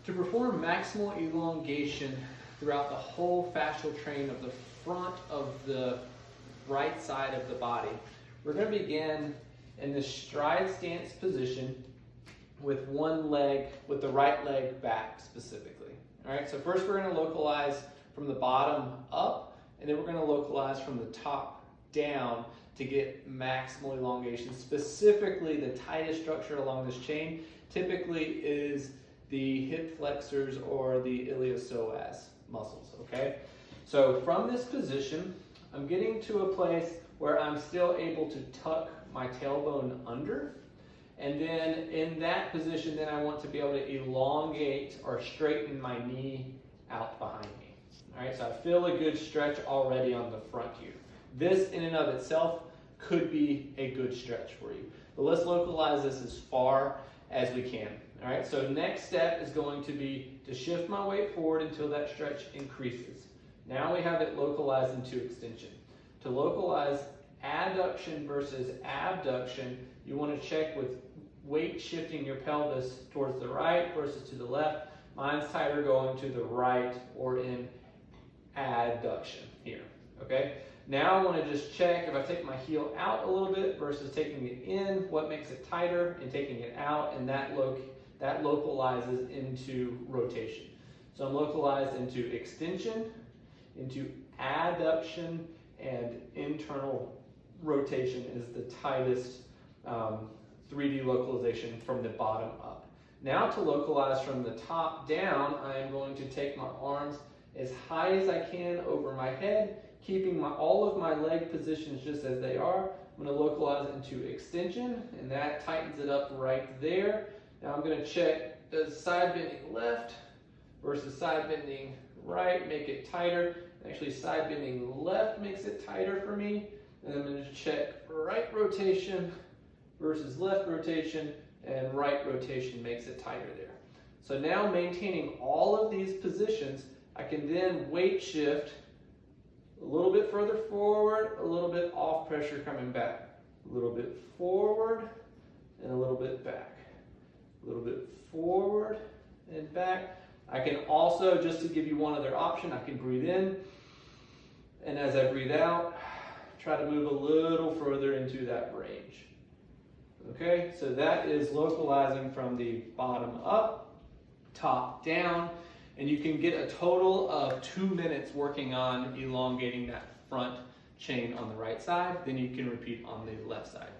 To perform maximal elongation throughout the whole fascial train of the front of the right side of the body, we're going to begin in the stride stance position with one leg, with the right leg back specifically. All right, so first we're going to localize from the bottom up, and then we're going to localize from the top down to get maximal elongation. Specifically, the tightest structure along this chain typically is the hip flexors or the iliopsoas muscles, okay? So from this position, I'm getting to a place where I'm still able to tuck my tailbone under. And then in that position, then I want to be able to elongate or straighten my knee out behind me. All right, so I feel a good stretch already on the front here. This in and of itself could be a good stretch for you. But let's localize this as far as we can. All right, so next step is going to be to shift my weight forward until that stretch increases. Now we have it localized into extension. To localize adduction versus abduction, you want to check with weight shifting your pelvis towards the right versus to the left. Mine's tighter going to the right or in adduction here, okay? Now I want to just check if I take my heel out a little bit versus taking it in, what makes it tighter, and taking it out, and that localizes into rotation. So I'm localized into extension, into adduction, and internal rotation is the tightest 3D localization from the bottom up. Now to localize from the top down, I am going to take my arms as high as I can over my head, keeping all of my leg positions just as they are. I'm going to localize into extension, and that tightens it up right there. Now I'm going to check, does side bending left versus side bending right make it tighter? Actually, side bending left makes it tighter for me. And I'm going to check right rotation versus left rotation, and right rotation makes it tighter there. So now maintaining all of these positions, I can then weight shift a little bit further forward, a little bit off pressure coming back, a little bit forward and a little bit back, a little bit forward and back. I can also, just to give you one other option, I can breathe in, and as I breathe out, try to move a little further into that range. Okay, so that is localizing from the bottom up, top down, and you can get a total of 2 minutes working on elongating that front chain on the right side. Then you can repeat on the left side.